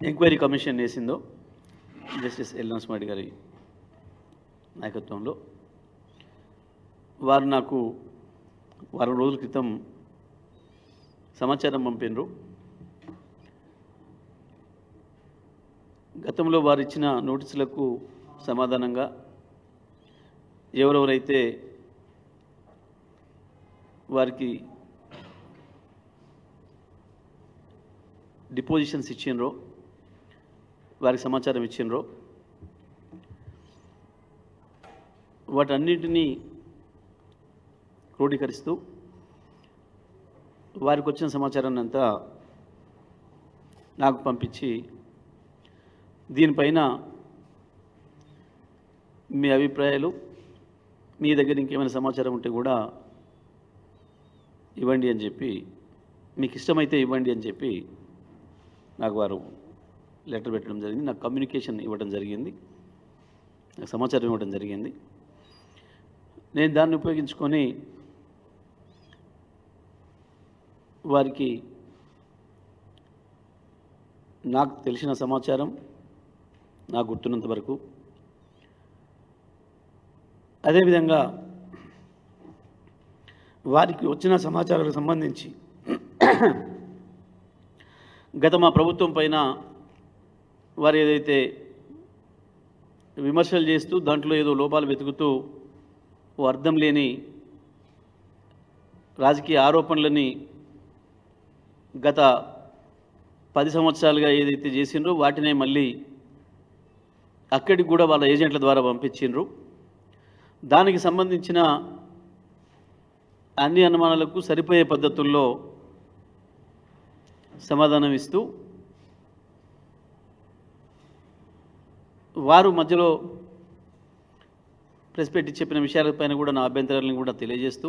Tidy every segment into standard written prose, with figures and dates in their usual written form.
Enquiry commission వేసిందో justice L Narasimha Reddy గారి నాయకత్వంలో వారు నాకు వారం రోజుల క్రితం సమాచారం పంపినరు. గతంలో వారు ఇచ్చిన నోటీసులకు సమాధానంగా ఎవరెవరైతే వారికి డిపోజిషన్స్ ఇచ్చినరో వారికి సమాచారం ఇచ్చినరో వాటన్నిటినీ క్రోడీకరిస్తూ వారికి వచ్చిన సమాచారాన్ని అంతా నాకు పంపించి దీనిపైన మీ అభిప్రాయాలు మీ దగ్గర ఇంకేమైనా సమాచారం ఉంటే కూడా ఇవ్వండి అని చెప్పి, మీకు ఇష్టమైతే ఇవ్వండి అని చెప్పి నాకు వారు లెటర్ పెట్టడం జరిగింది. నాకు కమ్యూనికేషన్ ఇవ్వడం జరిగింది, నాకు సమాచారం ఇవ్వడం జరిగింది. నేను దాన్ని ఉపయోగించుకొని వారికి నాకు తెలిసిన సమాచారం నాకు గుర్తున్నంత వరకు, అదేవిధంగా వారికి వచ్చిన సమాచారానికి సంబంధించి గత మా ప్రభుత్వం పైన వారు ఏదైతే విమర్శలు చేస్తూ దాంట్లో ఏదో లోపాలు వెతుకుతూ ఓ అర్థం లేని రాజకీయ ఆరోపణలని గత 10 సంవత్సరాలుగా ఏదైతే చేసిండ్రో వాటినే మళ్ళీ అక్కడికి కూడా వాళ్ళ ఏజెంట్ల ద్వారా పంపించిండ్రు. దానికి సంబంధించిన అన్ని అనుమానాలకు సరిపోయే పద్ధతుల్లో సమాధానం ఇస్తూ వారు మధ్యలో ప్రెస్ పెట్టి చెప్పిన విషయాలపైన కూడా నా అభ్యంతరాలను కూడా తెలియజేస్తూ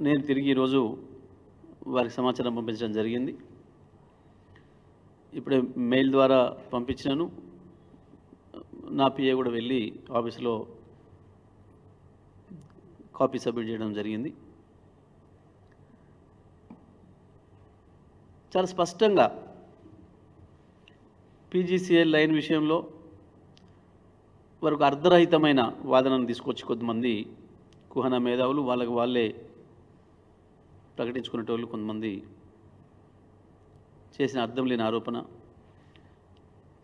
నేను తిరిగి ఈరోజు వారికి సమాచారం పంపించడం జరిగింది. ఇప్పుడే మెయిల్ ద్వారా పంపించినాను. నా పిఏ కూడా వెళ్ళి ఆఫీసులో కాపీ సబ్మిట్ చేయడం జరిగింది. చాలా స్పష్టంగా పీజీసీఎల్ లైన్ విషయంలో వారికి అర్ధరహితమైన వాదనను తీసుకొచ్చి కొంతమంది కుహన మేధావులు వాళ్ళకి వాళ్ళే ప్రకటించుకునేటోళ్ళు కొంతమంది చేసిన అర్థం లేని ఆరోపణ,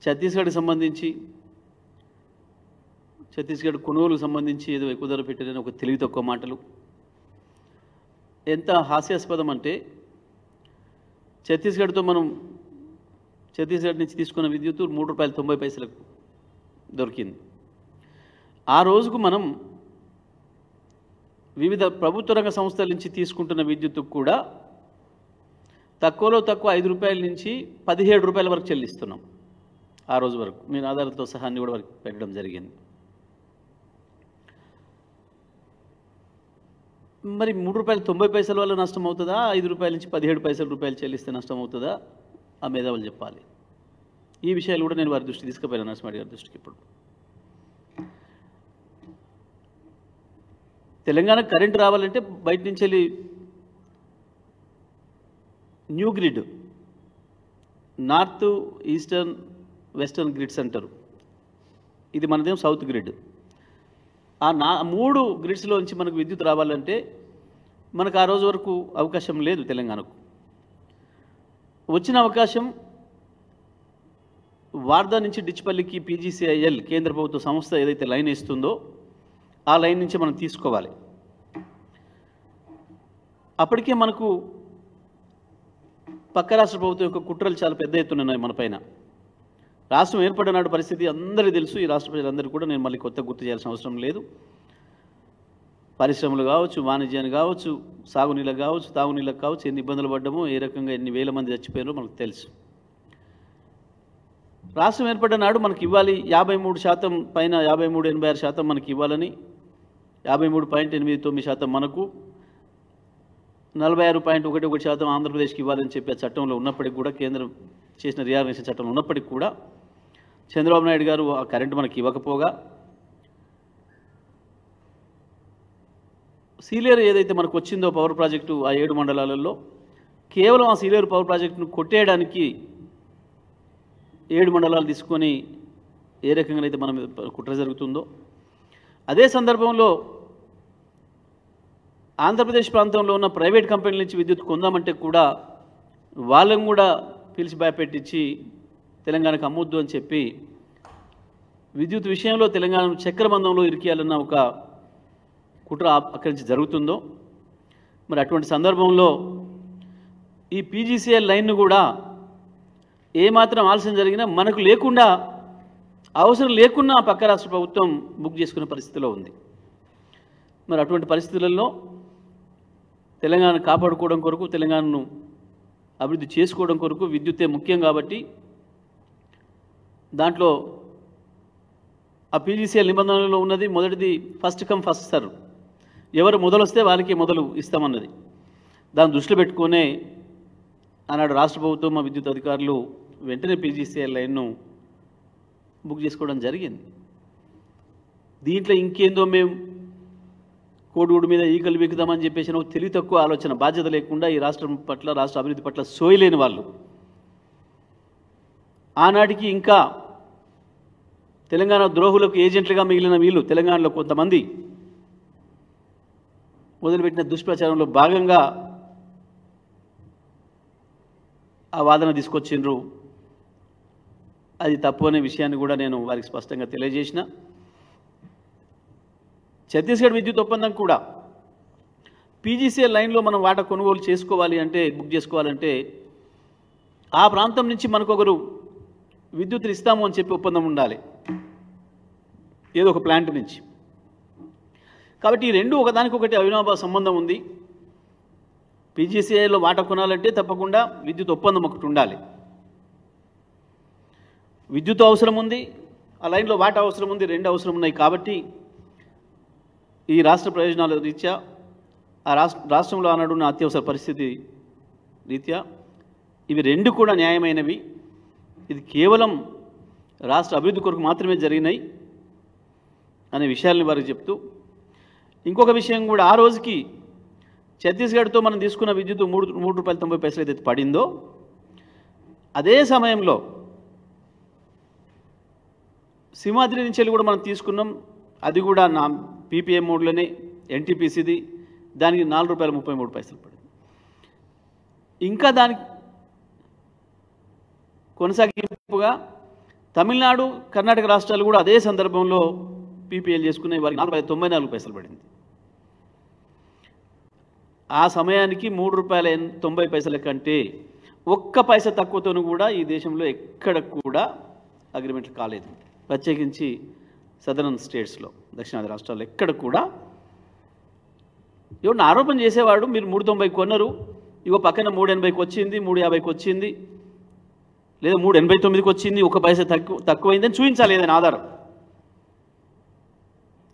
ఛత్తీస్గఢ్కి సంబంధించి ఛత్తీస్గఢ్ కొనుగోలుకు సంబంధించి ఏదో ఎక్కువ ధర పెట్టారని ఒక తెలివి తక్కువ మాటలు. ఎంత హాస్యాస్పదం అంటే ఛత్తీస్గఢ్తో మనం ఛత్తీస్గఢ్ నుంచి తీసుకున్న విద్యుత్ ₹3.90 దొరికింది. ఆ రోజుకు మనం వివిధ ప్రభుత్వ రంగ సంస్థల నుంచి తీసుకుంటున్న విద్యుత్తుకు కూడా తక్కువలో తక్కువ ₹5 నుంచి ₹17 వరకు చెల్లిస్తున్నాం. ఆ రోజు వరకు నేను ఆధారాలతో సహా అన్ని కూడా వరకు పెట్టడం జరిగింది. మరి ₹3.90 వల్ల నష్టం అవుతుందా, ₹5 నుంచి ₹17 చెల్లిస్తే నష్టం అవుతుందా? ఆ మేధావులు చెప్పాలి. ఈ విషయాలు కూడా నేను వారి దృష్టి తీసుకుపోయాను, నరసింహారెడ్డి గారి దృష్టికి. ఇప్పుడు తెలంగాణ కరెంటు రావాలంటే బయట నుంచి వెళ్ళి new grid, north eastern western grids అంటారు, ఇది మనదేం సౌత్ గ్రిడ్. ఆ 3 గ్రిడ్స్లో నుంచి మనకు విద్యుత్ రావాలంటే మనకు ఆ రోజు వరకు అవకాశం లేదు. తెలంగాణకు వచ్చిన అవకాశం వార్దా నుంచి డిచ్పల్లికి పీజీసీఐఎల్ కేంద్ర ప్రభుత్వ సంస్థ ఏదైతే లైన్ ఇస్తుందో ఆ లైన్ నుంచి మనం తీసుకోవాలి. అప్పటికే మనకు పక్క రాష్ట్ర ప్రభుత్వం యొక్క కుట్రలు చాలా పెద్ద ఎత్తున ఉన్నాయి మన పైన. రాష్ట్రం ఏర్పడినాడు పరిస్థితి అందరికీ తెలుసు. ఈ రాష్ట్ర ప్రజలందరూ కూడా నేను మళ్ళీ కొత్త గుర్తు చేయాల్సిన అవసరం లేదు. పరిశ్రమలు కావచ్చు, వాణిజ్యాన్ని కావచ్చు, సాగునీళ్ళకు కావచ్చు, తాగునీళ్ళకు కావచ్చు, ఎన్ని ఇబ్బందులు పడ్డామో, ఏ రకంగా ఎన్ని వేల మంది చచ్చిపోయారో మనకు తెలుసు. రాష్ట్రం ఏర్పడిన నాడు మనకి ఇవ్వాలి 53% పైన 83-86% మనకి ఇవ్వాలని, 53.89% మనకు, 46.11% ఆంధ్రప్రదేశ్కి ఇవ్వాలని చెప్పి ఆ చట్టంలో ఉన్నప్పటికీ కూడా, కేంద్రం చేసిన రియార్గనైజేషన్ చట్టంలో ఉన్నప్పటికీ కూడా చంద్రబాబు నాయుడు గారు ఆ కరెంటు మనకి ఇవ్వకపోగా సీలియర్ ఏదైతే మనకు వచ్చిందో పవర్ ప్రాజెక్టు ఆ 7 మండలాలలో కేవలం ఆ సీలేరు పవర్ ప్రాజెక్టును కొట్టేయడానికి 7 మండలాలు తీసుకొని ఏ రకంగా అయితే మన మీద కుట్ర జరుగుతుందో, అదే సందర్భంలో ఆంధ్రప్రదేశ్ ప్రాంతంలో ఉన్న ప్రైవేట్ కంపెనీల నుంచి విద్యుత్ కొందామంటే కూడా వాళ్ళని కూడా పిలిచి భయపెట్టించి తెలంగాణకు అమ్మొద్దు అని చెప్పి విద్యుత్ విషయంలో తెలంగాణను చక్రబంధంలో ఇరికియాలన్న ఒక కుట్ర అక్కడి నుంచి జరుగుతుందో, మరి అటువంటి సందర్భంలో ఈ పీజీసీఎల్ లైన్ను కూడా ఏమాత్రం ఆలస్యం జరిగినా మనకు లేకుండా, అవసరం లేకున్నా పక్క రాష్ట్ర ప్రభుత్వం బుక్ చేసుకునే పరిస్థితిలో ఉంది. మరి అటువంటి పరిస్థితులలో తెలంగాణ కాపాడుకోవడం కొరకు, తెలంగాణను అభివృద్ధి చేసుకోవడం కొరకు విద్యుత్తే ముఖ్యం కాబట్టి దాంట్లో ఆ పీజీసీఎల్ నిబంధనలో ఉన్నది మొదటిది ఫస్ట్ కమ్ ఫస్ట్ సర్వ్, ఎవరు మొదలొస్తే వారికి మొదలు ఇస్తామన్నది. దాన్ని దృష్టిలో పెట్టుకునే ఆనాడు రాష్ట్ర ప్రభుత్వం మా విద్యుత్ అధికారులు వెంటనే పీజీసీఎల్ లైన్ను బుక్ చేసుకోవడం జరిగింది. దీంట్లో ఇంకేందో మేము కోడిగుడు మీద ఈకలు వీకుదామని చెప్పేసి తెలివి తక్కువ ఆలోచన, బాధ్యత లేకుండా ఈ రాష్ట్రం పట్ల, రాష్ట్ర అభివృద్ధి పట్ల సోయలేని వాళ్ళు ఆనాటికి ఇంకా తెలంగాణ ద్రోహులకు ఏజెంట్లుగా మిగిలిన వీళ్ళు తెలంగాణలో కొంతమంది మొదలుపెట్టిన దుష్ప్రచారంలో భాగంగా ఆ వాదన తీసుకొచ్చిండ్రు. అది తప్పు అనే విషయాన్ని కూడా నేను వారికి స్పష్టంగా తెలియజేసిన. ఛత్తీస్గఢ్ విద్యుత్ ఒప్పందం కూడా పీజీసీఎల్ లైన్లో మనం వాటా కొనుగోలు చేసుకోవాలి అంటే, బుక్ చేసుకోవాలంటే ఆ ప్రాంతం నుంచి మనకొకరు విద్యుత్తులు ఇస్తాము అని చెప్పి ఒప్పందం ఉండాలి, ఏదో ఒక ప్లాంట్ నుంచి. కాబట్టి ఈ రెండు ఒకదానికొకటి అవినాభావ సంబంధం ఉంది. పీజీసీఐలో వాటా కొనాలంటే తప్పకుండా విద్యుత్ ఒప్పందం ఒకటి ఉండాలి. విద్యుత్ అవసరం ఉంది, ఆ లైన్లో వాటా అవసరం ఉంది, రెండు అవసరం ఉన్నాయి. కాబట్టి ఈ రాష్ట్ర ప్రయోజనాల రీత్యా, ఆ రాష్ట్రంలో ఆనాడున్న అత్యవసర పరిస్థితి రీత్యా ఇవి రెండు కూడా న్యాయమైనవి. ఇది కేవలం రాష్ట్ర అభివృద్ధి కొరకు మాత్రమే జరిగినాయి అనే విషయాల్ని వారికి చెప్తూ, ఇంకొక విషయం కూడా, ఆ రోజుకి ఛత్తీస్గఢ్తో మనం తీసుకున్న విద్యుత్ 3 రూపాయల 90 పైసలు ఏదైతే పడిందో, అదే సమయంలో సింహాద్రి నుంచి వెళ్ళి కూడా మనం తీసుకున్నాం. అది కూడా నా పీపీఎం మోడ్లోనే, ఎన్టీపీసీది, దానికి 4 రూపాయల 33 పైసలు పడింది. ఇంకా దానికి కొనసాగింపుగా తమిళనాడు, కర్ణాటక రాష్ట్రాలు కూడా అదే సందర్భంలో పీపీఎల్ చేసుకునే వారికి 4.94 పైసలు పడింది. ఆ సమయానికి 3 రూపాయల 90 పైసల కంటే ఒక్క పైసా తక్కువతోనూ కూడా ఈ దేశంలో ఎక్కడ కూడా అగ్రిమెంట్లు కాలేదు. ప్రత్యేకించి సదరన్ స్టేట్స్లో, దక్షిణాది రాష్ట్రాల్లో ఎక్కడ కూడా ఎవరిని ఆరోపణ చేసేవాడు, మీరు 3.90 కొన్నారు, ఇగో పక్కన 3.80కి వచ్చింది, 3.50కి వచ్చింది, లేదా 3.89కి వచ్చింది, ఒక పైసా తక్కువైందని చూపించాలి ఏదైనా ఆధారం.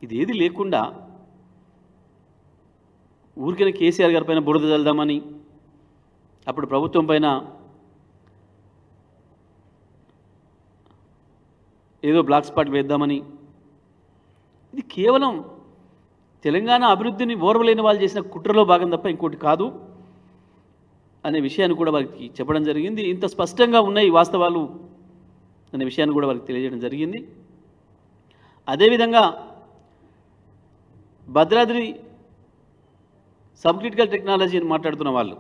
ఇది ఏది లేకుండా ఊరికైనా కేసీఆర్ గారి పైన బురద చల్దామని, అప్పుడు ప్రభుత్వం పైన ఏదో బ్లాక్ స్పాట్ వేద్దామని, ఇది కేవలం తెలంగాణ అభివృద్ధిని ఓర్వలేని వాళ్ళు చేసిన కుట్రలో భాగం తప్ప ఇంకోటి కాదు అనే విషయాన్ని కూడా వారికి చెప్పడం జరిగింది. ఇంత స్పష్టంగా ఉన్నాయి వాస్తవాలు అనే విషయాన్ని కూడా వారికి తెలియజేయడం జరిగింది. అదేవిధంగా భద్రాద్రి సబ్ క్రిటికల్ టెక్నాలజీ అని మాట్లాడుతున్న వాళ్ళు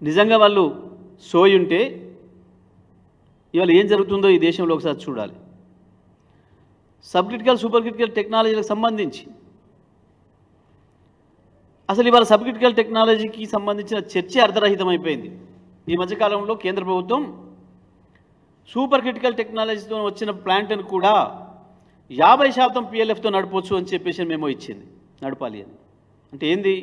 నిజంగా వాళ్ళు సోయి ఉంటే ఇవాళ ఏం జరుగుతుందో ఈ దేశంలో ఒకసారి చూడాలి. సబ్ క్రిటికల్, సూపర్ క్రిటికల్ టెక్నాలజీలకు సంబంధించి అసలు ఇవాళ సబ్ క్రిటికల్ టెక్నాలజీకి సంబంధించిన చర్చ అర్ధరహితమైపోయింది. ఈ మధ్యకాలంలో కేంద్ర ప్రభుత్వం సూపర్ క్రిటికల్ టెక్నాలజీతో వచ్చిన ప్లాంట్ను కూడా 50% PLFతో నడపవచ్చు అని చెప్పేసి మేము ఇచ్చింది, నడపాలి అని. అంటే ఏంది,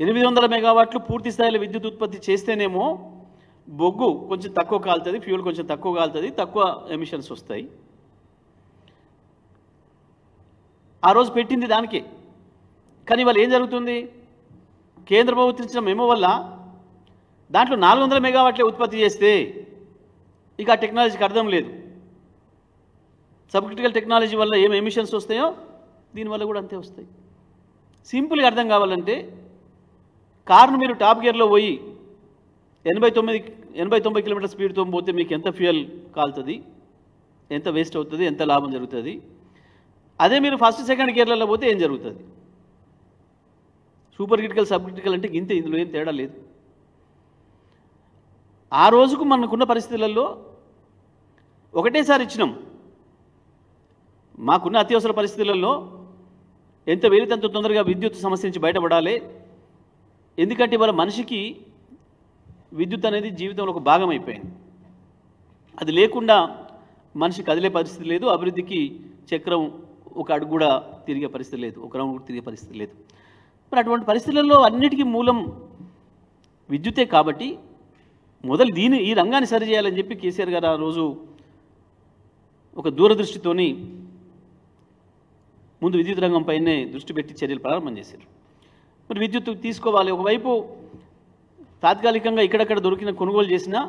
800 మెగావాట్లు పూర్తి స్థాయిలో విద్యుత్ ఉత్పత్తి చేస్తేనేమో బొగ్గు కొంచెం తక్కువ కాలుతుంది, ఫ్యూల్ కొంచెం తక్కువ కాలుతుంది, తక్కువ ఎమిషన్స్ వస్తాయి. ఆ రోజు పెట్టింది దానికే. కానీ ఇవాళ ఏం జరుగుతుంది, కేంద్ర ప్రభుత్వం ఇచ్చిన మెమో వల్ల దాంట్లో 400 మెగావాట్లే ఉత్పత్తి చేస్తే ఇక ఆ టెక్నాలజీకి అర్థం లేదు. సబ్ క్రిటికల్ టెక్నాలజీ వల్ల ఏం ఎమిషన్స్ వస్తాయో దీనివల్ల కూడా అంతే వస్తాయి. సింపుల్గా అర్థం కావాలంటే కారును మీరు టాప్ గేర్లో పోయి 80-90 కిలోమీటర్ స్పీడ్తో పోతే మీకు ఎంత ఫ్యూయల్ కాలుతుంది, ఎంత వేస్ట్ అవుతుంది, ఎంత లాభం జరుగుతుంది. అదే మీరు ఫస్ట్ సెకండ్ గేర్లలో పోతే ఏం జరుగుతుంది? సూపర్ క్రిటికల్, సబ్ క్రిటికల్ అంటే ఇంతే, ఇందులో ఏం తేడా లేదు. ఆ రోజుకు మనకున్న పరిస్థితులలో ఒకటేసారి ఇచ్చినాం. మాకున్న అత్యవసర పరిస్థితులలో ఎంత వీలైతే అంత తొందరగా విద్యుత్ సమస్య నుంచి బయటపడాలి. ఎందుకంటే ఇవాళ మనిషికి విద్యుత్ అనేది జీవితంలో ఒక భాగం అయిపోయింది. అది లేకుండా మనిషి కదిలే పరిస్థితి లేదు, అభివృద్ధికి చక్రం ఒక అడుగు కూడా తిరిగే పరిస్థితి లేదు, ఒక రౌండ్ కూడా తిరిగే పరిస్థితి లేదు. మరి అటువంటి పరిస్థితులలో అన్నిటికీ మూలం విద్యుతే. కాబట్టి మొదలు ఈ రంగాన్ని సరిచేయాలని చెప్పి కేసీఆర్ గారు ఆ రోజు ఒక దూరదృష్టితోని ముందు విద్యుత్ రంగంపైనే దృష్టి పెట్టి చర్యలు ప్రారంభం చేశారు. మరి విద్యుత్ తీసుకోవాలి, ఒకవైపు తాత్కాలికంగా ఇక్కడక్కడ దొరికిన కొనుగోలు చేసినా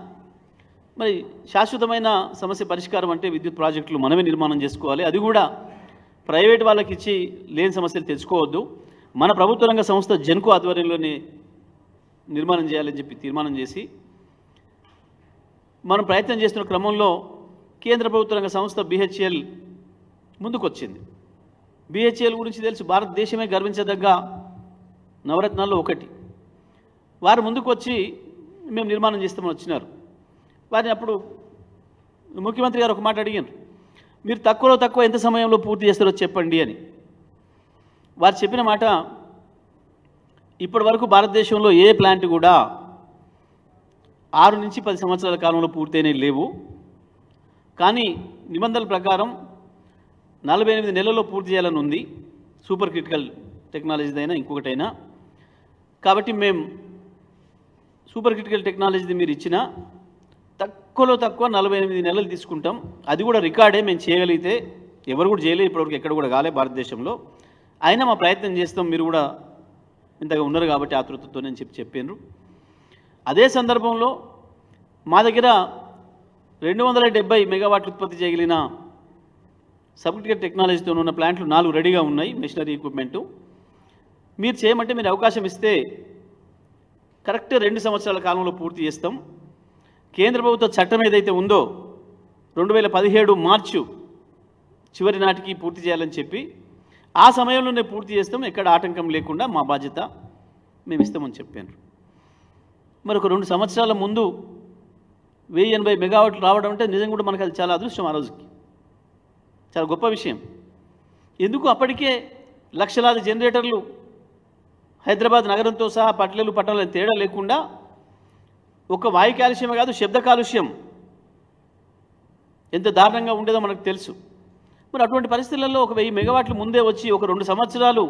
మరి శాశ్వతమైన సమస్య పరిష్కారం అంటే విద్యుత్ ప్రాజెక్టులు మనమే నిర్మాణం చేసుకోవాలి. అది కూడా ప్రైవేట్ వాళ్ళకి ఇచ్చి లేని సమస్యలు తెచ్చుకోవద్దు, మన ప్రభుత్వ రంగ సంస్థ జెన్కో ఆధ్వర్యంలోనే నిర్మాణం చేయాలని చెప్పి తీర్మానం చేసి మనం ప్రయత్నం చేస్తున్న క్రమంలో కేంద్ర ప్రభుత్వ రంగ సంస్థ BHEL ముందుకొచ్చింది. BHEL గురించి తెలుసు, భారతదేశమే గర్వించదగ్గ నవరత్నాల్లో ఒకటి. వారు ముందుకు వచ్చి మేము నిర్మాణం చేస్తామని వచ్చినారు. వారిని అప్పుడు ముఖ్యమంత్రి గారు ఒక మాట అడిగారు, మీరు తక్కువలో తక్కువ ఎంత సమయంలో పూర్తి చేస్తారో చెప్పండి అని. వారు చెప్పిన మాట, ఇప్పటి వరకు భారతదేశంలో ఏ ప్లాంట్ కూడా 6 నుంచి 10 సంవత్సరాల కాలంలో పూర్తయినే లేవు, కానీ నిబంధనల ప్రకారం 48 నెలల్లో పూర్తి చేయాలని ఉంది, సూపర్ క్రిటికల్ టెక్నాలజీదైనా ఇంకొకటైనా. కాబట్టి మేము సూపర్ క్రిటికల్ టెక్నాలజీది మీరు ఇచ్చినా తక్కువలో తక్కువ 48 నెలలు తీసుకుంటాం, అది కూడా రికార్డే మేము చేయగలిగితే. ఎవరు కూడా చేయలేదు ఇప్పటివరకు, ఎక్కడ కూడా కాలే భారతదేశంలో. అయినా మా ప్రయత్నం చేస్తాం, మీరు కూడా ఇంతగా ఉన్నారు కాబట్టి ఆతృతతో నేను చెప్పాను. అదే సందర్భంలో మా దగ్గర 270 మెగావాట్లు ఉత్పత్తి చేయగలిగిన సబ్ క్రిటికల్ టెక్నాలజీతో ఉన్న ప్లాంట్లు 4 రెడీగా ఉన్నాయి, మెషినరీ ఎక్విప్మెంటు. మీరు చేయమంటే మీరు అవకాశం ఇస్తే కరెక్ట్ 2 సంవత్సరాల కాలంలో పూర్తి చేస్తాం. కేంద్ర ప్రభుత్వ చట్టం ఏదైతే ఉందో 2017 మార్చి చివరి నాటికి పూర్తి చేయాలని చెప్పి ఆ సమయంలోనే పూర్తి చేస్తాం, ఎక్కడ ఆటంకం లేకుండా మా బాధ్యత మేము ఇస్తామని చెప్పాను. మరి ఒక 2 సంవత్సరాల ముందు 1080 మెగావాట్లు రావడం అంటే నిజంగా కూడా మనకు అది చాలా అదృష్టం. ఆ రోజుకి చాలా గొప్ప విషయం. ఎందుకు అప్పటికే లక్షలాది జనరేటర్లు హైదరాబాద్ నగరంతో సహా పట్టణాలు పట్టణాలు తేడా లేకుండా, ఒక వాయు కాలుష్యమే కాదు శబ్ద కాలుష్యం ఎంత దారుణంగా ఉండేదో మనకు తెలుసు. మరి అటువంటి పరిస్థితులలో ఒక 1000 మెగావాట్లు ముందే వచ్చి ఒక 2 సంవత్సరాలు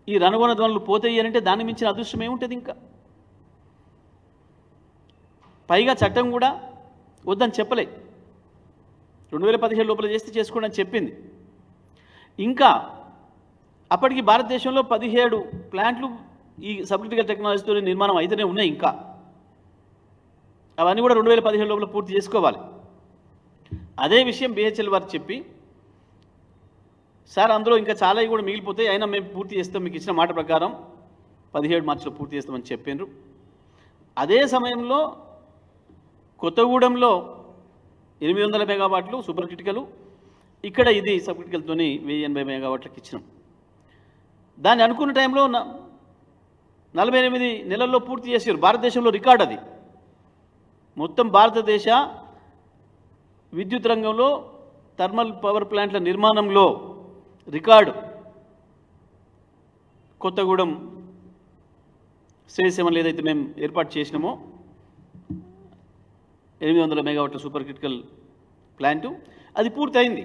ఈ రణగొన ధ్వనులు పోతాయి అంటే దాన్ని మించిన అదృష్టం ఏముంటుంది ఇంకా? పైగా చట్టం కూడా వద్దని చెప్పలే, 2017 లోపల చేస్తే చేసుకోండి అని చెప్పింది. ఇంకా అప్పటికి భారతదేశంలో 17 ప్లాంట్లు ఈ సబ్ క్రిటికల్ టెక్నాలజీతో నిర్మాణం అయితేనే ఉన్నాయి. ఇంకా అవన్నీ కూడా 2017 లోపల పూర్తి చేసుకోవాలి. అదే విషయం BHEL వారు చెప్పి, సార్ అందులో ఇంకా చాలా కూడా మిగిలిపోతాయి, అయినా మేము పూర్తి చేస్తాం, మీకు ఇచ్చిన మాట ప్రకారం 17 మార్చిలో పూర్తి చేస్తామని చెప్పారు. అదే సమయంలో కొత్తగూడెంలో 800 మెగావాట్లు సూపర్ క్రిటికల్, ఇక్కడ ఇది సబ్ క్రిటికల్తో 1080 మెగావాట్లకు ఇచ్చినాం. దాన్ని అనుకున్న టైంలో 48 నెలల్లో పూర్తి చేశారు. భారతదేశంలో రికార్డ్ అది. మొత్తం భారతదేశ విద్యుత్ రంగంలో థర్మల్ పవర్ ప్లాంట్ల నిర్మాణంలో రికార్డు కొత్తగూడెం స్టేజ్ 7 ఏదైతే మేము ఏర్పాటు చేసినామో 800 మెగావాట్ల సూపర్ క్రిటికల్ ప్లాంటు, అది పూర్తయింది.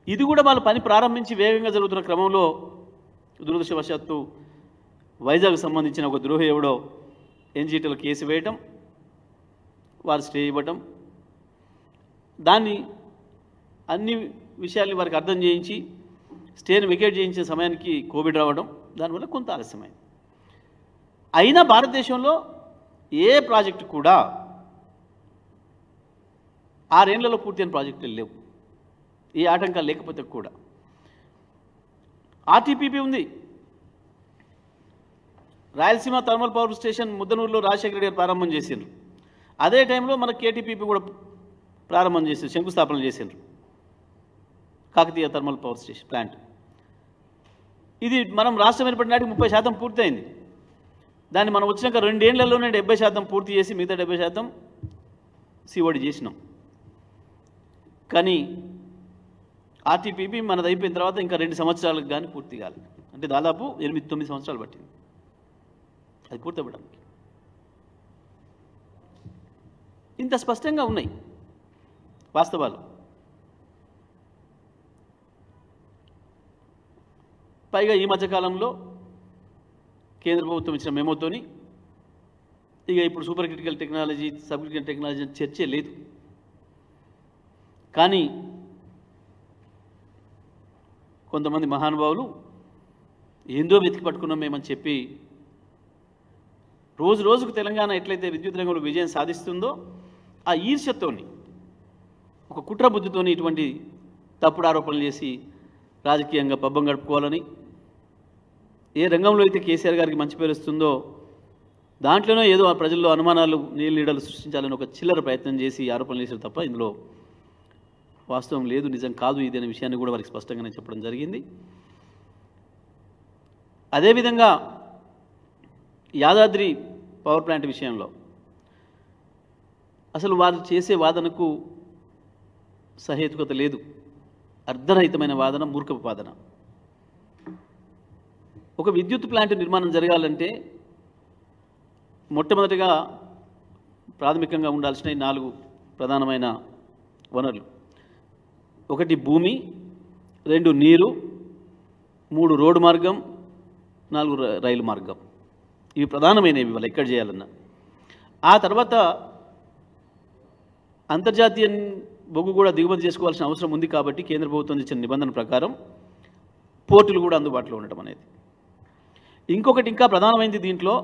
ఇది కూడా వాళ్ళు పని ప్రారంభించి వేగంగా జరుగుతున్న క్రమంలో దురదృష్టవశాత్తు వైజాగ్కు సంబంధించిన ఒక ద్రోహి ఎవడో NGTలో కేసు వేయటం, వారు స్టే ఇవ్వటం, దాన్ని అన్ని విషయాల్ని వారికి అర్థం చేయించి స్టేను వెకేట్ చేయించిన సమయానికి కోవిడ్ రావడం, దానివల్ల కొంత ఆలస్యమైంది. అయినా భారతదేశంలో ఏ ప్రాజెక్టు కూడా 6 ఏళ్లలో పూర్తయిన ప్రాజెక్టులు లేవు, ఏ ఆటంకాలు లేకపోతే కూడా. ఆర్టీపీపీ ఉంది. రాయలసీమ థర్మల్ పవర్ స్టేషన్ ముద్దనూరులో రాజశేఖర రెడ్డి గారు ప్రారంభం చేసిండ్రు. అదే టైంలో మన కేటీపీపీ కూడా ప్రారంభం చేసిండ్రు, శంకుస్థాపన చేసిండ్రు, Kakatiya thermal power station plant. ఇది మనం రాష్ట్రం ఏర్పడిన నాటికి 30% పూర్తయింది. దాన్ని మనం వచ్చినాక 2 ఏళ్లలోనే 70% పూర్తి చేసి మిగతా 70% సిఓడి చేసినాం. కానీ ఆర్టీపీపీ మనది అయిపోయిన తర్వాత ఇంకా 2 సంవత్సరాలకు కానీ పూర్తి కాలేదు. అంటే దాదాపు 8-9 సంవత్సరాలు పట్టింది అది పూర్తవ్వడానికి. ఇంత స్పష్టంగా ఉన్నాయి వాస్తవాలు. పైగా ఈ మధ్యకాలంలో కేంద్ర ప్రభుత్వం ఇచ్చిన మెమోతోని ఇక ఇప్పుడు super critical technology, sub critical technology చర్చే లేదు. కానీ కొంతమంది మహానుభావులు ఏందో వెతికి పట్టుకున్నాం మేమని చెప్పి రోజు రోజుకు తెలంగాణ ఎట్లయితే విద్యుత్ రంగంలో విజయం సాధిస్తుందో ఆ ఈర్ష్యతోని, ఒక కుట్ర బుద్ధితోని ఇటువంటి తప్పుడు ఆరోపణలు చేసి రాజకీయంగా పబ్బం గడుపుకోవాలని, ఏ రంగంలో అయితే కేసీఆర్ గారికి మంచి పేరు వస్తుందో దాంట్లోనే ఏదో ఆ ప్రజల్లో అనుమానాలు, నీడలు సృష్టించాలని ఒక చిల్లర ప్రయత్నం చేసి ఆరోపణలు చేశారు తప్ప ఇందులో వాస్తవం లేదు, నిజం కాదు ఇది అనే విషయాన్ని కూడా వారికి స్పష్టంగానే చెప్పడం జరిగింది. అదేవిధంగా యాదాద్రి పవర్ ప్లాంట్ విషయంలో అసలు వారు చేసే వాదనకు సహేతుకత లేదు. అర్ధరహితమైన వాదన, మూర్ఖపు వాదన. ఒక విద్యుత్ ప్లాంట్ నిర్మాణం జరగాలంటే మొట్టమొదటిగా ప్రాథమికంగా ఉండాల్సిన 4 ప్రధానమైన వనరులు. 1 భూమి, 2 నీరు, 3 రోడ్డు మార్గం, 4 రైలు మార్గం. ఇవి ప్రధానమైనవి వాళ్ళు ఎక్కడ చేయాలన్నా. ఆ తర్వాత అంతర్జాతీయ బొగ్గు కూడా దిగుమతి చేసుకోవాల్సిన అవసరం ఉంది కాబట్టి కేంద్ర ప్రభుత్వం ఇచ్చిన నిబంధన ప్రకారం పోర్టులు కూడా అందుబాటులో ఉండటం అనేది. ఇంకొకటి ఇంకా ప్రధానమైనది దీంట్లో,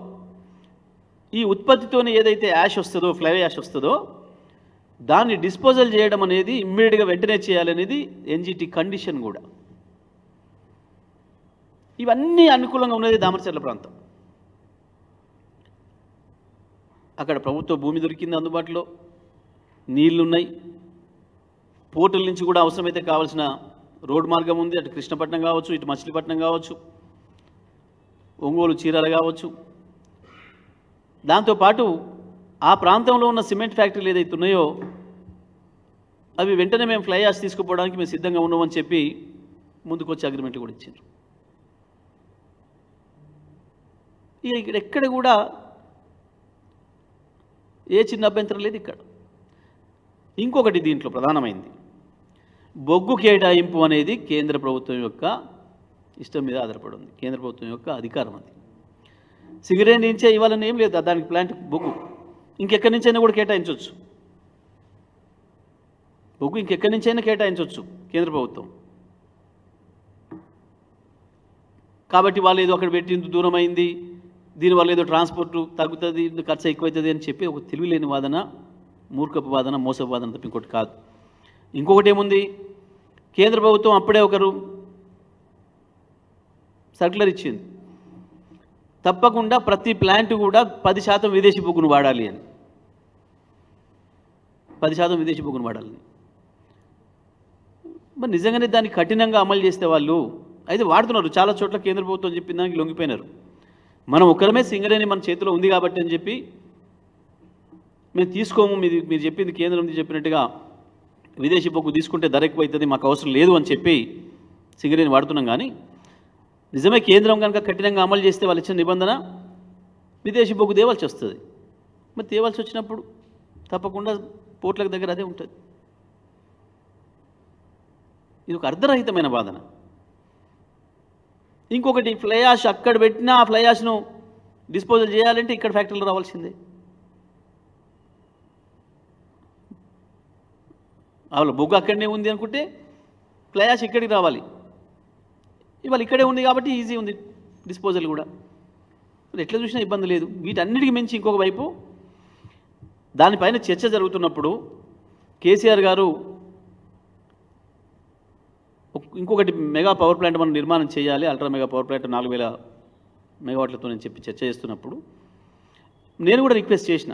ఈ ఉత్పత్తితోనే ఏదైతే యాష్ వస్తుందో, ఫ్లై యాష్ వస్తుందో దాన్ని డిస్పోజల్ చేయడం అనేది ఇమ్మీడియట్గా వెంటనే చేయాలనేది ఎన్జిటి కండిషన్ కూడా. ఇవన్నీ అనుకూలంగా ఉన్నది దామరచర్ల ప్రాంతం. అక్కడ ప్రభుత్వ భూమి దొరికింది, అందుబాటులో నీళ్లున్నాయి, పోర్టుల నుంచి కూడా అవసరమైతే కావాల్సిన రోడ్ మార్గం ఉంది. అటు కృష్ణపట్నం కావచ్చు, ఇటు మచిలీపట్నం కావచ్చు, ఒంగోలు, చీరాల కావచ్చు. దాంతోపాటు ఆ ప్రాంతంలో ఉన్న సిమెంట్ ఫ్యాక్టరీలు ఏదైతే ఉన్నాయో అవి వెంటనే మేము ఫ్లై యాష్ తీసుకుపోవడానికి మేము సిద్ధంగా ఉన్నామని చెప్పి ముందుకు వచ్చి అగ్రిమెంట్లు కూడా ఇచ్చారు. ఇక్కడ ఎక్కడ కూడా ఏ చిన్న అభ్యంతరం లేదు ఇక్కడ. ఇంకొకటి దీంట్లో ప్రధానమైంది, బొగ్గు కేటాయింపు అనేది కేంద్ర ప్రభుత్వం యొక్క ఇష్టం మీద ఆధారపడి ఉంది, కేంద్ర ప్రభుత్వం యొక్క అధికారం అది. సింగరేణి నుంచే ఇవ్వాలని ఏం లేదు, దానికి ప్లాంట్ బొగ్గు ఇంకెక్కడి నుంచైనా కూడా కేటాయించవచ్చు, బొగ్గు ఇంకెక్కడి నుంచైనా కేటాయించవచ్చు కేంద్ర ప్రభుత్వం. కాబట్టి వాళ్ళు ఏదో అక్కడ పెట్టి దూరం అయింది, దీనివల్ల ఏదో ట్రాన్స్పోర్ట్ తగ్గుతుంది, ఖర్చు ఎక్కువవుతుంది అని చెప్పి ఒక తెలివిలేని వాదన, మూర్ఖపు వాదన, మోసపు వాదన తప్ప ఇంకోటి కాదు. ఇంకొకటి ఏముంది, కేంద్ర ప్రభుత్వం అప్పుడే ఒకరు సర్క్యులర్ ఇచ్చింది, తప్పకుండా ప్రతి ప్లాంట్ కూడా 10% విదేశీ బొగ్గును వాడాలి అని. 10% విదేశీ బొగ్గును వాడాలని. మరి నిజంగానే దాన్ని కఠినంగా అమలు చేస్తే వాళ్ళు అయితే వాడుతున్నారు. చాలా చోట్ల కేంద్ర ప్రభుత్వం చెప్పిన దానికి లొంగిపోయినారు. మనం ఒక్కరమే సింగరేణి మన చేతిలో ఉంది కాబట్టి అని చెప్పి మేము తీసుకోము, మీరు చెప్పింది కేంద్రం చెప్పినట్టుగా విదేశీ బొగ్గు తీసుకుంటే ధర ఎక్కువ అవుతుంది, మాకు అవసరం లేదు అని చెప్పి సింగరేణి వాడుతున్నాం. కానీ నిజమే కేంద్రం కనుక కఠినంగా అమలు చేస్తే వాళ్ళు ఇచ్చిన నిబంధన విదేశీ బొగ్గు తేవాల్సి వస్తుంది. మరి తేవాల్సి వచ్చినప్పుడు తప్పకుండా పోర్ట్లకు దగ్గర అదే ఉంటుంది. ఇది ఒక అర్ధరహితమైన వాదన. ఇంకొకటి, ఫ్లై యాష్ అక్కడ పెట్టినా ఆ ఫ్లై యాష్ను డిస్పోజల్ చేయాలంటే ఇక్కడ ఫ్యాక్టరీలో రావాల్సిందే. అలా బొగ్గు అక్కడనే ఉంది అనుకుంటే ఫ్లై యాష్ ఇక్కడికి రావాలి. ఇవాళ ఇక్కడే ఉంది కాబట్టి ఈజీ ఉంది డిస్పోజల్ కూడా. ఎట్లా చూసినా ఇబ్బంది లేదు. వీటన్నిటికి మించి ఇంకొక వైపు దానిపైన చర్చ జరుగుతున్నప్పుడు కేసీఆర్ గారు ఇంకొకటి మెగా పవర్ ప్లాంట్ మనం నిర్మాణం చేయాలి, అల్ట్రా మెగా పవర్ ప్లాంట్ 4000 మెగావాట్లతో నేను చెప్పి చర్చ చేస్తున్నప్పుడు నేను కూడా రిక్వెస్ట్ చేసిన,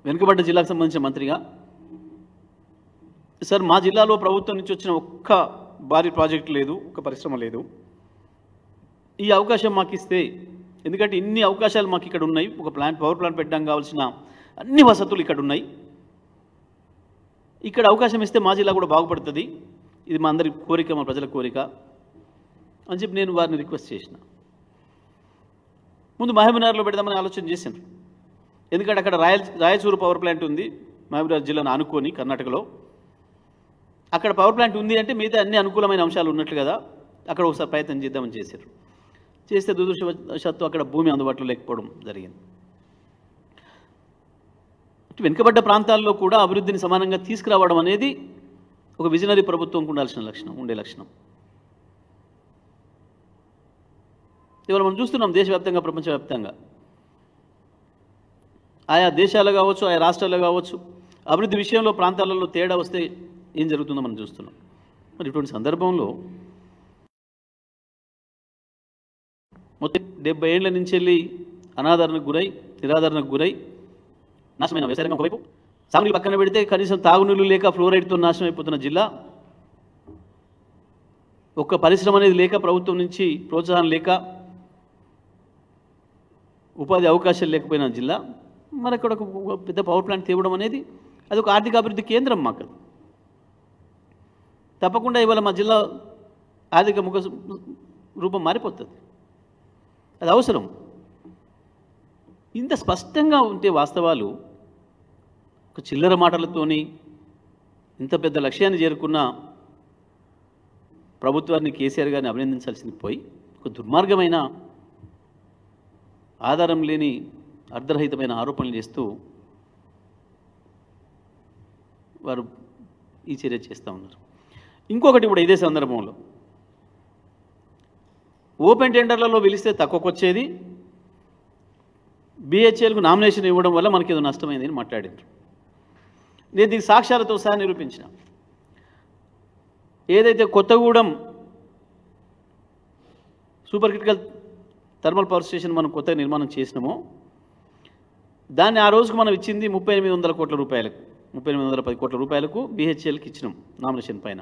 వెనుకబడ్డ జిల్లాకు సంబంధించిన మంత్రిగా, సార్ మా జిల్లాలో ప్రభుత్వం నుంచి వచ్చిన ఒక్క భారీ ప్రాజెక్ట్ లేదు, ఒక పరిశ్రమ లేదు, ఈ అవకాశం మాకు ఇస్తే, ఎందుకంటే ఇన్ని అవకాశాలు మాకు ఇక్కడ ఉన్నాయి, ఒక పవర్ ప్లాంట్ పెట్టడానికి కావాల్సిన అన్ని వసతులు ఇక్కడ ఉన్నాయి, ఇక్కడ అవకాశం ఇస్తే మా జిల్లా కూడా బాగుపడుతుంది, ఇది మా అందరి కోరిక, మా ప్రజల కోరిక అని చెప్పి నేను వారిని రిక్వెస్ట్ చేసిన. ముందు మహబూబ్నగర్లో పెడదామని ఆలోచన చేశాను, ఎందుకంటే అక్కడ రాయచూరు పవర్ ప్లాంట్ ఉంది, మహబూబ్నగర్ జిల్లాను ఆనుకొని కర్ణాటకలో. అక్కడ పవర్ ప్లాంట్ ఉంది అంటే మిగతా అన్ని అనుకూలమైన అంశాలు ఉన్నట్లు కదా, అక్కడ ఒకసారి ప్రయత్నం చేద్దామని చేశారు. చేస్తే దురదృష్టవశాత్తు అక్కడ భూమి అందుబాటులో లేకపోవడం జరిగింది. వెనుకబడ్డ ప్రాంతాల్లో కూడా అభివృద్ధిని సమానంగా తీసుకురావడం అనేది ఒక విజనరీ ప్రభుత్వంకు ఉండే లక్షణం. ఇవాళ మనం చూస్తున్నాం దేశవ్యాప్తంగా, ప్రపంచవ్యాప్తంగా, ఆయా దేశాలు కావచ్చు, ఆయా రాష్ట్రాలు కావచ్చు, అభివృద్ధి విషయంలో ప్రాంతాలలో తేడా వస్తే ఏం జరుగుతుందో మనం చూస్తున్నాం. మరి ఇటువంటి సందర్భంలో మొత్తం 70 ఏళ్ల నుంచి వెళ్ళి అనాదరణకు గురై, నిరాదరణకు గురై నాశనమైన వ్యవసాయం ఒకవైపు, సాగునీళ్ళు పక్కన పెడితే కనీసం తాగునీళ్ళు లేక ఫ్లోరైడ్తో నాశనం అయిపోతున్న జిల్లా, ఒక్క పరిశ్రమ అనేది లేక, ప్రభుత్వం నుంచి ప్రోత్సాహం లేక, ఉపాధి అవకాశాలు లేకపోయిన జిల్లా, మరి అక్కడ ఒక పెద్ద పవర్ ప్లాంట్ తేవడం అనేది అది ఒక ఆర్థిక అభివృద్ధి కేంద్రం మాకు. తప్పకుండా ఇవాళ మా జిల్లా ఆర్థిక ముఖ రూపం మారిపోతుంది, అది అవసరం. ఇంత స్పష్టంగా ఉంటే వాస్తవాలు ఒక చిల్లర మాటలతోని ఇంత పెద్ద లక్ష్యాన్ని చేరుకున్న ప్రభుత్వాన్ని, కేసీఆర్ గారిని అభినందించాల్సింది పోయి, ఒక దుర్మార్గమైన, ఆధారం లేని, అర్ధరహితమైన ఆరోపణలు చేస్తూ వారు ఈ చర్య చేస్తూ ఉన్నారు. ఇంకొకటి కూడా ఇదే సందర్భంలో, ఓపెన్ టెండర్లలో పిలిస్తే తక్కువకు వచ్చేది, బిహెచ్ఎల్కు నామినేషన్ ఇవ్వడం వల్ల మనకి ఏదో నష్టమైంది అని మాట్లాడారు. నేను దీనికి సాక్ష్యాలతో సహా నిరూపించిన. ఏదైతే Kothagudem super critical thermal power station మనం కొత్తగా నిర్మాణం చేసినామో, దాన్ని ఆ రోజుకు మనం ఇచ్చింది 3800 కోట్ల రూపాయలకు, 3810 కోట్ల రూపాయలకు బిహెచ్ఎల్కి ఇచ్చినాం నామినేషన్ పైన.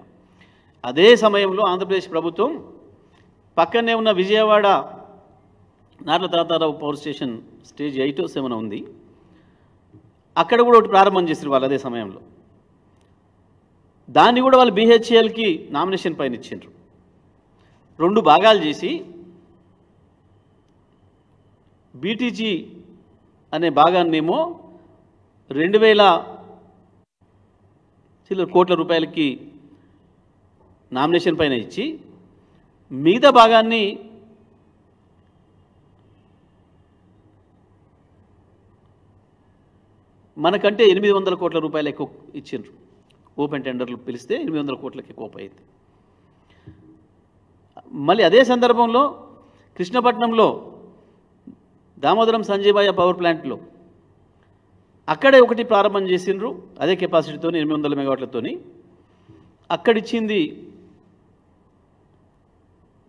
అదే సమయంలో ఆంధ్రప్రదేశ్ ప్రభుత్వం పక్కనే ఉన్న Vijayawada Narla Tatarao power station stage 8 or 7 ఉంది, అక్కడ కూడా ఒకటి ప్రారంభం చేశారు వాళ్ళు అదే సమయంలో. దాన్ని కూడా వాళ్ళు బిహెచ్ఎల్కి నామినేషన్ పైన ఇచ్చిండ్రు. 2 భాగాలు చేసి బీటీజీ అనే భాగాన్నేమో 2000 కోట్ల రూపాయలకి నామినేషన్ పైన ఇచ్చి, మిగతా భాగాన్ని మనకంటే 800 కోట్ల రూపాయలు ఎక్కువ ఇచ్చిండ్రు. ఓపెన్ టెండర్లు పిలిస్తే 800 కోట్లకి ఎక్కువ అయింది. మళ్ళీ అదే సందర్భంలో కృష్ణపట్నంలో దామోదరం సంజయబాయ పవర్ ప్లాంట్లో అక్కడే ఒకటి ప్రారంభం చేసిండ్రు, అదే కెపాసిటీతో 800 మెగావాట్లతోని. అక్కడిచ్చింది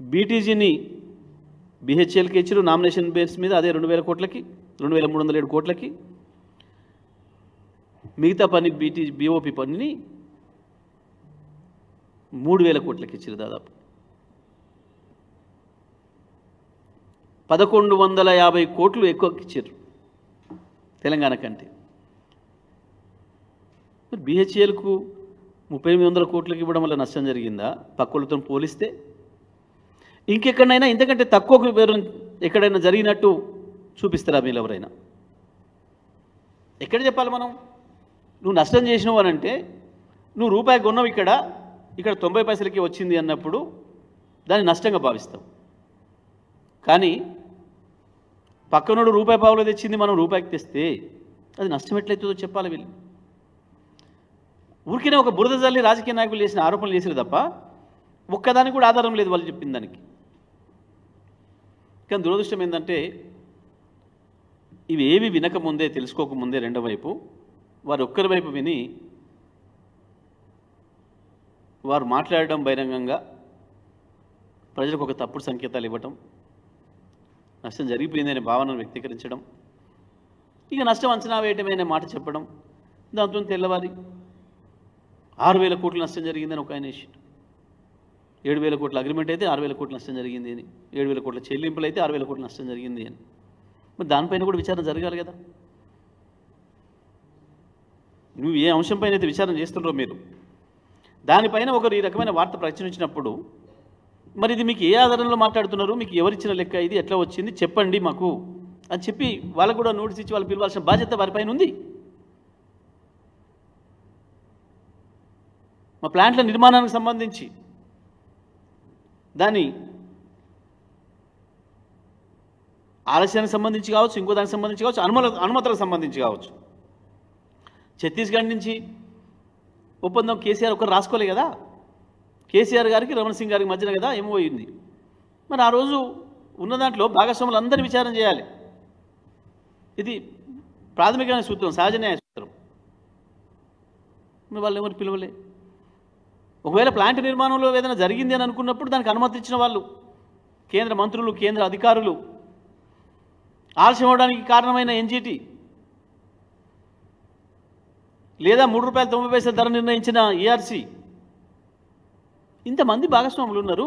బీటీజీని బిహెచ్ఎల్కి ఇచ్చారు నామినేషన్ బేస్ మీద, అదే 2000 కోట్లకి, 2307 కోట్లకి. మిగతా పని బీఓపీ పనిని 3000 కోట్లకి ఇచ్చారు. దాదాపు 1150 కోట్లు ఎక్కువకి ఇచ్చారు తెలంగాణ కంటే. బిహెచ్ఎల్కు 3800 కోట్లకి ఇవ్వడం వల్ల నష్టం జరిగిందా? పక్కలతో పోలిస్తే ఇంకెక్కడైనా ఇంతకంటే తక్కువకు ఎక్కడైనా జరిగినట్టు చూపిస్తారా మీరు ఎవరైనా? ఎక్కడ చెప్పాలి మనం? నువ్వు నష్టం చేసినావు అని అంటే, నువ్వు రూపాయి కొన్నావు, ఇక్కడ 90 పైసలకి వచ్చింది అన్నప్పుడు దాన్ని నష్టంగా భావిస్తావు. కానీ పక్కనోడు రూపాయి పావులో తెచ్చింది, మనం రూపాయికి తెస్తే అది నష్టం ఎట్లయితుందో చెప్పాలి వీళ్ళు. ఊరికనే ఒక బురద జల్లి రాజకీయ నాయకులు చేసిన ఆరోపణలు చేసారు తప్ప ఒక్కదానికి కూడా ఆధారం లేదు వాళ్ళు చెప్పిన దానికి. కానీ దురదృష్టం ఏంటంటే, ఇవి ఏవి వినకముందే, తెలుసుకోకముందే రెండో వైపు వారు ఒక్కరి వైపు విని వారు మాట్లాడడం బహిరంగంగా ప్రజలకు ఒక తప్పుడు సంకేతాలు ఇవ్వటం, నష్టం జరిగిపోయిందనే భావనను వ్యక్తీకరించడం, ఇక నష్టం అంచనా వేయటమే అనే మాట చెప్పడం, దాంతో తెల్లవారి 6,000 కోట్ల నష్టం జరిగిందని ఒక ఆయన వేసాడు. 7,000 కోట్ల అగ్రిమెంట్ అయితే 6,000 కోట్ల నష్టం జరిగింది అని, 7,000 కోట్ల చెల్లింపులు అయితే 6,000 కోట్ల నష్టం జరిగింది అని. మరి దానిపైన కూడా విచారణ జరగాలి కదా. నువ్వు ఏ అంశంపైన అయితే విచారణ చేస్తున్నారో మీరు, దానిపైన ఒకరు ఈ రకమైన వార్త ప్రచురించినప్పుడు మరి ఇది మీకు ఏ ఆధారంలో మాట్లాడుతున్నారు, మీకు ఎవరిచ్చిన లెక్క, ఇది ఎట్లా వచ్చింది చెప్పండి మాకు అని చెప్పి వాళ్ళకు కూడా నోటీస్ ఇచ్చి వాళ్ళు పిలవాల్సిన బాధ్యత వారిపైన ఉంది. మా ప్లాంట్ల నిర్మాణానికి సంబంధించి దాని ఆలస్యానికి సంబంధించి కావచ్చు, ఇంకో దానికి సంబంధించి కావచ్చు, అనుమతులకు సంబంధించి కావచ్చు, ఛత్తీస్గఢ్ నుంచి ఒప్పందం కేసీఆర్ ఒకరు రాసుకోలే కదా. కేసీఆర్ గారికి రమణ సింగ్ గారికి మధ్యన కదా ఏమో అయింది. మరి ఆ రోజు ఉన్న దాంట్లో భాగస్వాములు అందరినీ విచారణ చేయాలి. ఇది ప్రాథమికమైన సూత్రం, సహజ న్యాయ సూత్రం. మరి వాళ్ళు ఎవరు పిలవలే. ఒకవేళ ప్లాంట్ నిర్మాణంలో ఏదైనా జరిగింది అని అనుకున్నప్పుడు దానికి అనుమతి ఇచ్చిన వాళ్ళు కేంద్ర మంత్రులు, కేంద్ర అధికారులు, ఆలస్యం అవడానికి కారణమైన ఎన్జీటీ లేదా ₹3.90 ధర నిర్ణయించిన ఈఆర్సీ, ఇంతమంది భాగస్వాములు ఉన్నారు.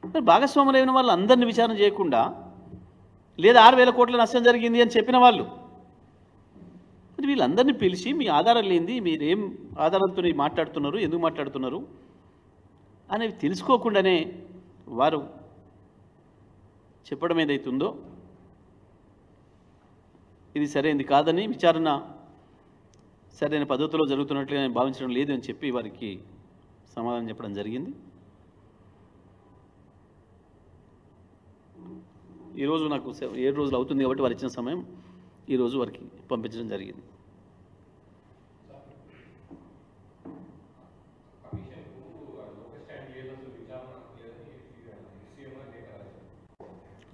మరి భాగస్వాములు అయిన వాళ్ళు అందరినీ విచారణ చేయకుండా, లేదా 6,000 కోట్ల నష్టం జరిగింది అని చెప్పిన వాళ్ళు, మరి వీళ్ళందరినీ పిలిచి మీ ఆధారాలు ఏంది, మీరేం ఆధారాలతో మాట్లాడుతున్నారు, ఎందుకు మాట్లాడుతున్నారు అనేవి తెలుసుకోకుండానే వారు చెప్పడం ఏదైతుందో ఇది సరైనది కాదని, విచారణ సరైన పద్ధతిలో జరుగుతున్నట్లుగా నేను భావించడం లేదు అని చెప్పి వారికి సమాధానం చెప్పడం జరిగింది. ఈరోజు నాకు 7 రోజులు అవుతుంది కాబట్టి వారు ఇచ్చిన సమయం ఈరోజు వారికి పంపించడం జరిగింది.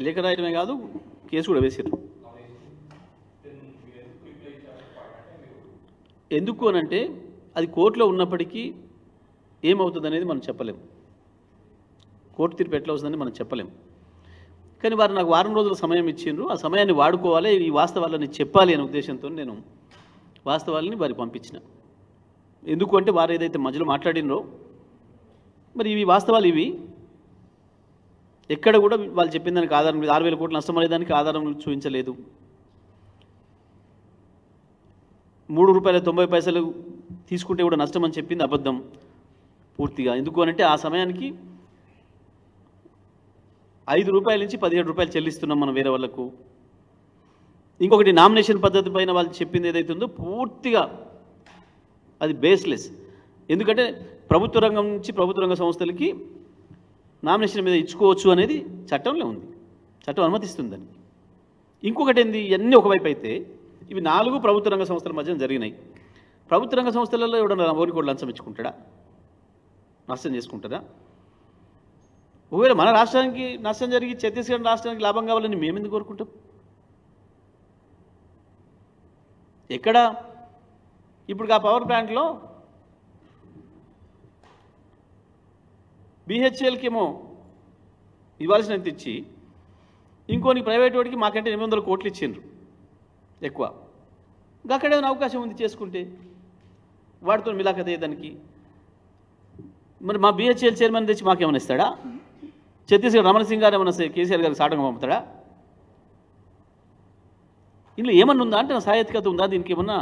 లేఖ రాయటమే కాదు, కేసు కూడా వేసారు. ఎందుకు అనంటే అది కోర్టులో ఉన్నప్పటికీ ఏమవుతుంది అనేది మనం చెప్పలేము. కోర్టు తీర్పు ఎట్లా వస్తుందని మనం చెప్పలేము. కానీ వారు నాకు వారం రోజుల సమయం ఇచ్చిండ్రు. ఆ సమయాన్ని వాడుకోవాలి, ఈ వాస్తవాలని చెప్పాలి అనే ఉద్దేశంతో నేను వాస్తవాలని వారికి పంపించిన. ఎందుకు అంటే వారు ఏదైతే మధ్యలో మాట్లాడినరో మరి ఇవి వాస్తవాలు, ఇవి ఎక్కడ కూడా వాళ్ళు చెప్పిన దానికి ఆధారం లేదు. 6,000 కోట్ల నష్టం అనేదానికి ఆధారం చూపించలేదు. ₹3.90 తీసుకుంటే కూడా నష్టం అని చెప్పింది అబద్ధం పూర్తిగా. ఎందుకు అనంటే ఆ సమయానికి ₹5 నుంచి ₹17 చెల్లిస్తున్నాం మనం వేరే వాళ్ళకు. ఇంకొకటి నామినేషన్ పద్ధతి పైన వాళ్ళు చెప్పింది ఏదైతే ఉందో పూర్తిగా అది బేస్లెస్. ఎందుకంటే ప్రభుత్వ రంగం నుంచి ప్రభుత్వ రంగ సంస్థలకి నామినేషన్ మీద ఇచ్చుకోవచ్చు అనేది చట్టంలో ఉంది, చట్టం అనుమతిస్తుందని. ఇంకొకటి ఏంది, ఇవన్నీ ఒకవైపు అయితే ఇవి 4 ప్రభుత్వ రంగ సంస్థల మధ్య జరిగినాయి. ప్రభుత్వ రంగ సంస్థలలో ఎవడన్నా ఓడి కూడా లంచం ఇచ్చుకుంటాడా, నష్టం చేసుకుంటారా? ఒకవేళ మన రాష్ట్రానికి నష్టం జరిగి ఛత్తీస్గఢ్ రాష్ట్రానికి లాభం కావాలని మేము ఎందుకు కోరుకుంటాం? ఎక్కడ ఇప్పుడు ఆ పవర్ ప్లాంట్లో BHELకి ఏమో ఇవ్వాల్సినంత ఇచ్చి ఇంకోని ప్రైవేట్ వాడికి మాకంటే 800 కోట్లు ఇచ్చిండ్రు ఎక్కువ. అక్కడ ఏమైనా అవకాశం ఉంది చేసుకుంటే వాడితో మిలాఖత్ అయ్యేదానికి. మరి మా BHEL చైర్మన్ తెచ్చి మాకేమైనా ఇస్తాడా? ఛత్తీస్గఢ్ రమణ సింగ్ గారు ఏమన్నా కేసీఆర్ గారికి సాటంగా పంపుతాడా? ఇందులో ఏమన్నా ఉందా అంటే నా సాహిత్యకత ఉందా దీనికి ఏమన్నా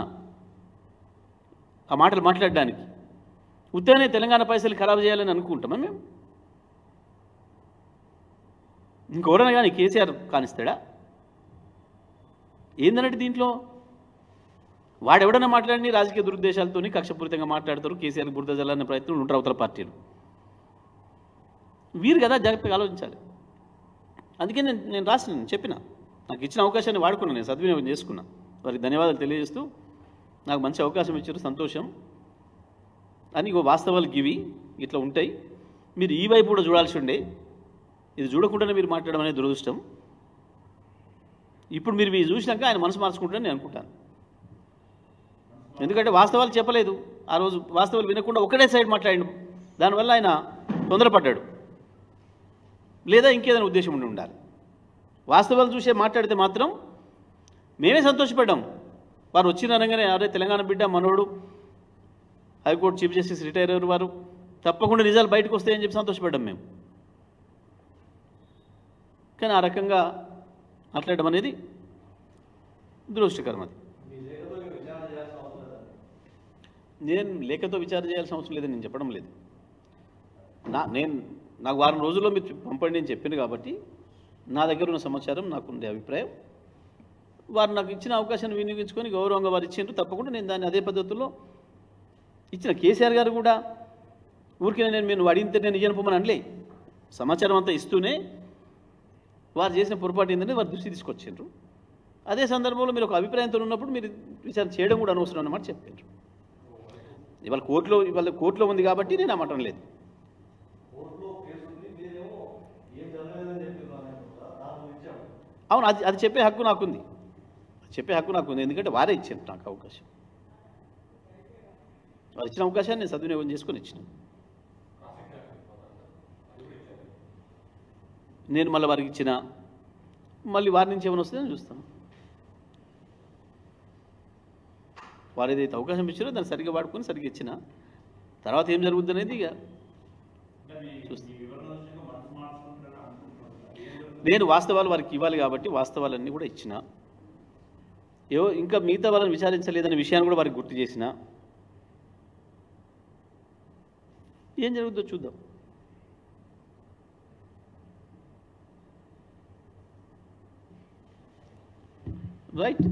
ఆ మాటలు మాట్లాడడానికి? ఉత్తగానే తెలంగాణ పైసలు ఖరాబు చేయాలని అనుకుంటామా మేము? ఇంకెవరైనా కానీ కేసీఆర్ కానిస్తాడా? ఏందన్నట్టు దీంట్లో వాడెవడన్నా మాట్లాడిని రాజకీయ దురుద్దేశాలతో కక్షపూరితంగా మాట్లాడతారు. కేసీఆర్కి బురద జల్లాలనే ప్రయత్నం ఉంటారు అవతల పార్టీలు. వీరు కదా జాగ్రత్తగా ఆలోచించాలి. అందుకే నేను చెప్పిన, నాకు ఇచ్చిన అవకాశాన్ని వాడుకున్నాను, నేను సద్వినియోగం చేసుకున్నా. వారికి ధన్యవాదాలు తెలియజేస్తూ నాకు మంచి అవకాశం ఇచ్చారు, సంతోషం అని. వాస్తవాలు ఇవి ఇట్లా ఉంటాయి. మీరు ఈ వైపు కూడా చూడాల్సి ఉండే, ఇది చూడకుండానే మీరు మాట్లాడడం అనేది దురదృష్టం. ఇప్పుడు మీరు చూసినాక ఆయన మనసు మార్చుకుంటారని నేను అనుకుంటాను. ఎందుకంటే వాస్తవాలు చెప్పలేదు. ఆ రోజు వాస్తవాలు వినకుండా ఒకటే సైడ్ మాట్లాడిండు. దానివల్ల ఆయన తొందరపడ్డాడు, లేదా ఇంకేదైనా ఉద్దేశం ఉండి ఉండాలి. వాస్తవాలు చూసే మాట్లాడితే మాత్రం మేమే సంతోషపడ్డాం. వారు వచ్చిన అనగానే అరే తెలంగాణ బిడ్డ మనోడు, హైకోర్టు చీఫ్ జస్టిస్ రిటైర్ అయ్యారు వారు, తప్పకుండా నిజాలు బయటకు వస్తాయని చెప్పి సంతోషపడ్డాం మేము. కానీ ఆ రకంగా మాట్లాడడం అనేది దురదృష్టకరం. అది నేను లేఖతో విచారణ చేయాల్సిన అవసరం లేదని నేను చెప్పడం లేదు. నాకు వారం రోజుల్లో మీరు పంపండి అని చెప్పింది కాబట్టి నా దగ్గర ఉన్న సమాచారం, నాకుండే అభిప్రాయం, వారు నాకు ఇచ్చిన అవకాశాన్ని వినియోగించుకొని గౌరవంగా వారు ఇచ్చిండ్రు. తప్పకుండా నేను దాన్ని అదే పద్ధతుల్లో ఇచ్చిన. కేసీఆర్ గారు కూడా ఊరికే నేను మీరు అడిగితే నేను ఇయ్యను పొమ్మని అనలే. సమాచారం అంతా ఇస్తూనే వారు చేసిన పొరపాటు ఏంటంటే వారు దృష్టి తీసుకొచ్చిండ్రు. అదే సందర్భంలో మీరు ఒక అభిప్రాయంతో ఉన్నప్పుడు మీరు విచారణ చేయడం కూడా అనవసరం అన్నమాట చెప్పారు. ఇవాళ కోర్టులో ఉంది కాబట్టి నేను ఆ మాట లేదు. అవును, అది చెప్పే హక్కు నాకుంది, ఎందుకంటే వారే ఇచ్చారు నాకు అవకాశం. వారు ఇచ్చిన అవకాశాన్ని నేను సద్వినియోగం చేసుకొని ఇచ్చినాను. నేను మళ్ళీ వారికి ఇచ్చిన, మళ్ళీ వారి నుంచి ఏమైనా వస్తుందని చూస్తాను. వారు ఏదైతే అవకాశం ఇచ్చారో దాన్ని సరిగ్గా వాడుకొని సరిగ్గా ఇచ్చిన తర్వాత ఏం జరుగుద్ది అనేది ఇక చూస్తాను. నేను వాస్తవాలు వారికి ఇవ్వాలి కాబట్టి వాస్తవాలన్నీ కూడా ఇచ్చిన. ఇంకా మిగతా వాళ్ళని విచారించలేదనే విషయాన్ని కూడా వారికి గుర్తు చేసిన. ఏం జరుగుతుందో చూద్దాం. రైట్.